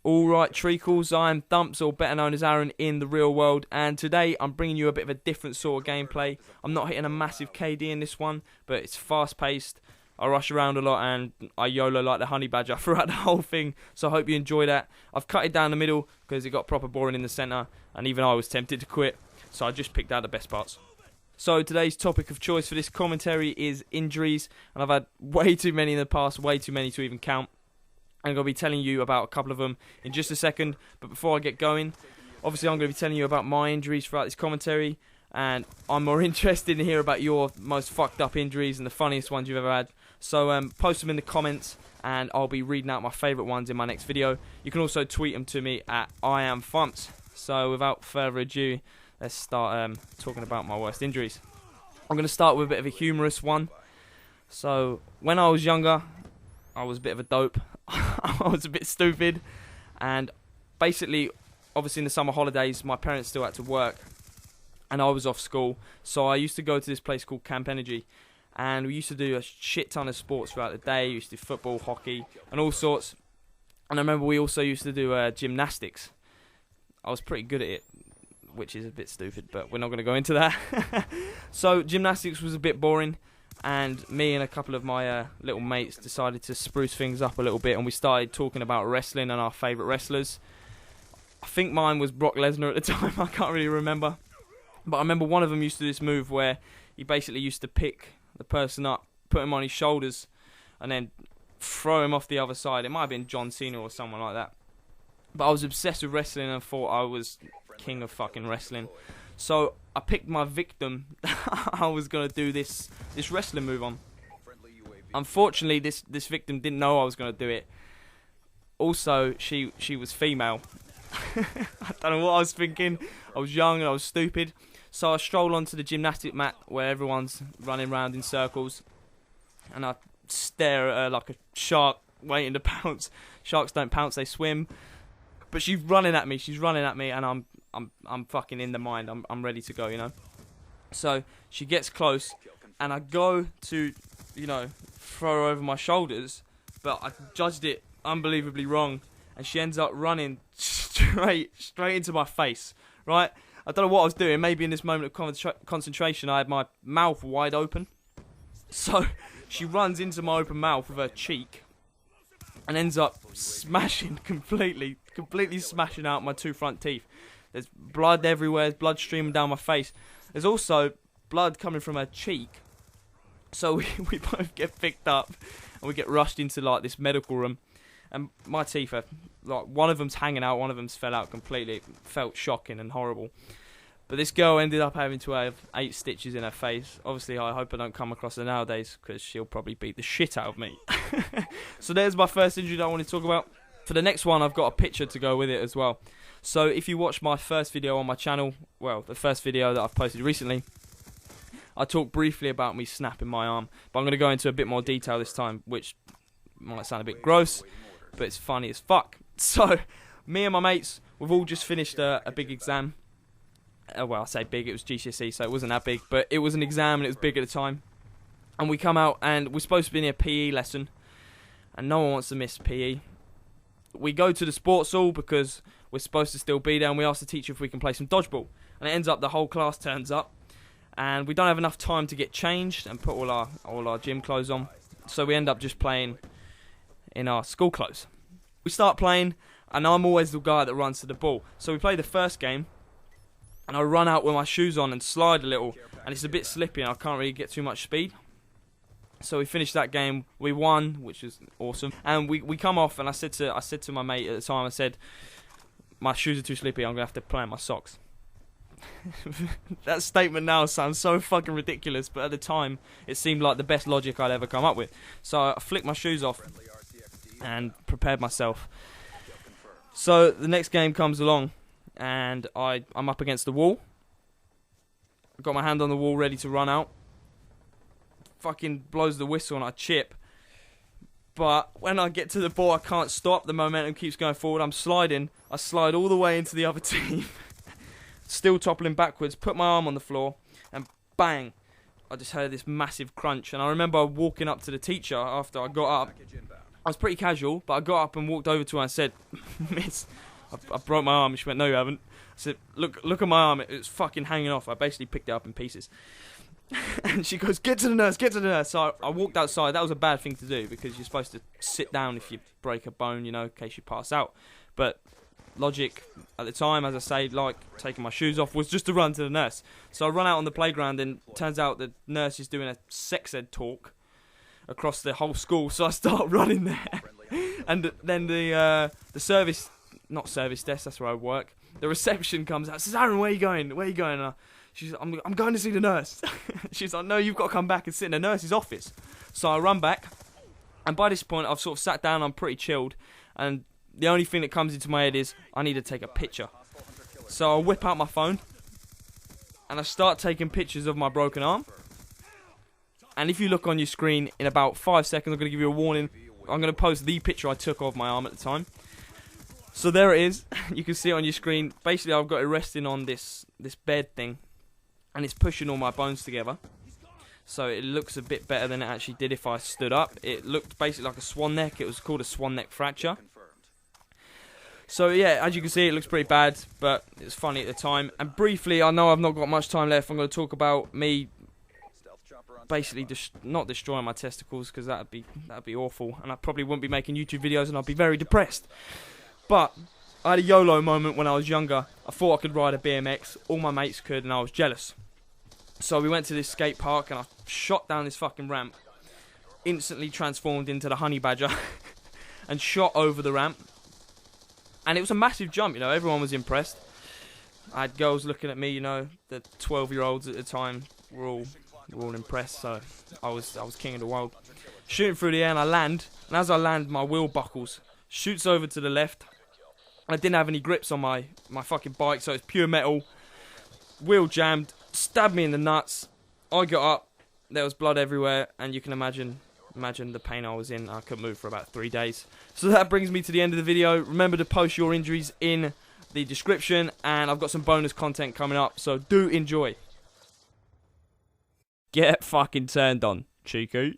Alright treacles, I'm Thumps, or better known as Aaron in the real world, and today I'm bringing you a bit of a different sort of gameplay. I'm not hitting a massive KD in this one, but it's fast paced, I rush around a lot and I YOLO like the honey badger throughout the whole thing, so I hope you enjoy that. I've cut it down the middle because it got proper boring in the centre, and even I was tempted to quit, so I just picked out the best parts. So today's topic of choice for this commentary is injuries, and I've had way too many in the past, way too many to even count. I'm going to be telling you about a couple of them in just a second, but before I get going, obviously I'm going to be telling you about my injuries throughout this commentary, and I'm more interested in hear about your most fucked up injuries and the funniest ones you've ever had. So post them in the comments, and I'll be reading out my favourite ones in my next video. You can also tweet them to me at @IamFumps. So without further ado, let's start talking about my worst injuries. I'm going to start with a bit of a humorous one. So when I was younger, I was a bit of a dope. I was a bit stupid, and basically, obviously in the summer holidays, my parents still had to work, and I was off school, so I used to go to this place called Camp Energy, and we used to do a shit ton of sports throughout the day. We used to do football, hockey, and all sorts, and I remember we also used to do gymnastics. I was pretty good at it, which is a bit stupid, but we're not going to go into that. So gymnastics was a bit boring, and me and a couple of my little mates decided to spruce things up a little bit, and we started talking about wrestling and our favourite wrestlers. I think mine was Brock Lesnar at the time, I can't really remember. But I remember one of them used to do this move where he basically used to pick the person up, put him on his shoulders, and then throw him off the other side. It might have been John Cena or someone like that. But I was obsessed with wrestling and thought I was king of fucking wrestling. So I picked my victim I was going to do this wrestling move on. Unfortunately, this victim didn't know I was going to do it. Also, she was female. I don't know what I was thinking. I was young and I was stupid. So I stroll onto the gymnastic mat where everyone's running around in circles, and I stare at her like a shark waiting to pounce. Sharks don't pounce, they swim. But she's running at me, and I'm fucking in the mind. I'm ready to go, you know. So she gets close, and I go to, throw her over my shoulders, but I judged it unbelievably wrong, and she ends up running straight into my face. Right? I don't know what I was doing. Maybe in this moment of concentration, I had my mouth wide open. So she runs into my open mouth with her cheek, and ends up smashing completely smashing out my two front teeth. There's blood everywhere, there's blood streaming down my face. There's also blood coming from her cheek. So we both get picked up, and we get rushed into like this medical room. And my teeth are, like, one of them's hanging out, one of them's fell out completely. It felt shocking and horrible. But this girl ended up having to have 8 stitches in her face. Obviously, I hope I don't come across her nowadays, because she'll probably beat the shit out of me. So there's my first injury that I want to talk about. For the next one, I've got a picture to go with it as well. So if you watch my first video on my channel, well, the first video that I've posted recently, I talked briefly about me snapping my arm. But I'm going to go into a bit more detail this time, which might sound a bit gross, but it's funny as fuck. So me and my mates, we've all just finished a big exam. Well, I say big, it was GCSE, so it wasn't that big, but it was an exam and it was big at the time. And we come out and we're supposed to be in a PE lesson, and no one wants to miss PE. We go to the sports hall because we're supposed to still be there, and we ask the teacher if we can play some dodgeball. And it ends up the whole class turns up, and we don't have enough time to get changed and put all our gym clothes on. So we end up just playing in our school clothes. We start playing, and I'm always the guy that runs to the ball. So we play the first game, and I run out with my shoes on and slide a little, and it's a bit slippy and I can't really get too much speed. So we finished that game, we won, which was awesome. And we come off, and I said to my mate at the time, I said, my shoes are too slippy, I'm going to have to play in my socks. That statement now sounds so fucking ridiculous, but at the time, it seemed like the best logic I'd ever come up with. So I flicked my shoes off and prepared myself. So the next game comes along, and I'm up against the wall. I've got my hand on the wall ready to run out. Fucking blows the whistle and I chip. But when I get to the ball, I can't stop. The momentum keeps going forward. I'm sliding. I slide all the way into the other team. Still toppling backwards. Put my arm on the floor. And bang. I just heard this massive crunch. And I remember walking up to the teacher after I got up. I was pretty casual, but I got up and walked over to her and said, "Miss, I broke my arm." And she went, "No, you haven't." I said, look at my arm. It's fucking hanging off. I basically picked it up in pieces. And she goes, "Get to the nurse, get to the nurse." So I walked outside. That was a bad thing to do because you're supposed to sit down if you break a bone, you know, in case you pass out. But logic at the time, as I say, like taking my shoes off, was just to run to the nurse. So I run out on the playground, and turns out the nurse is doing a sex ed talk across the whole school. So I start running there, and then the service, not service desk, that's where I work. The reception comes out, says, "Aaron, where are you going? Where are you going?" And she's like, I'm going to see the nurse. She's like, "No, you've got to come back and sit in the nurse's office." So I run back, and by this point I've sort of sat down, I'm pretty chilled, and the only thing that comes into my head is I need to take a picture. So I whip out my phone, and I start taking pictures of my broken arm. And if you look on your screen, in about 5 seconds I'm going to give you a warning. I'm going to post the picture I took of my arm at the time. So there it is. You can see it on your screen. Basically, I've got it resting on this bed thing, and it's pushing all my bones together. So it looks a bit better than it actually did if I stood up. It looked basically like a swan neck. It was called a swan neck fracture. So yeah, as you can see, it looks pretty bad, but it's funny at the time. And briefly, I know I've not got much time left. I'm going to talk about me basically not destroying my testicles, because that'd be awful, and I probably wouldn't be making YouTube videos, and I'd be very depressed. But I had a YOLO moment when I was younger. I thought I could ride a BMX. All my mates could, and I was jealous. So we went to this skate park, and I shot down this fucking ramp. Instantly transformed into the honey badger. And shot over the ramp. And it was a massive jump, you know. Everyone was impressed. I had girls looking at me, you know. The 12-year-olds at the time were all impressed. So I was king of the world. Shooting through the air, and I land. And as I land, my wheel buckles. Shoots over to the left. I didn't have any grips on my fucking bike, so it's pure metal. Wheel jammed, stabbed me in the nuts. I got up, there was blood everywhere, and you can imagine the pain I was in. I couldn't move for about 3 days. So that brings me to the end of the video. Remember to post your injuries in the description, and I've got some bonus content coming up, so do enjoy. Get fucking turned on, cheeky.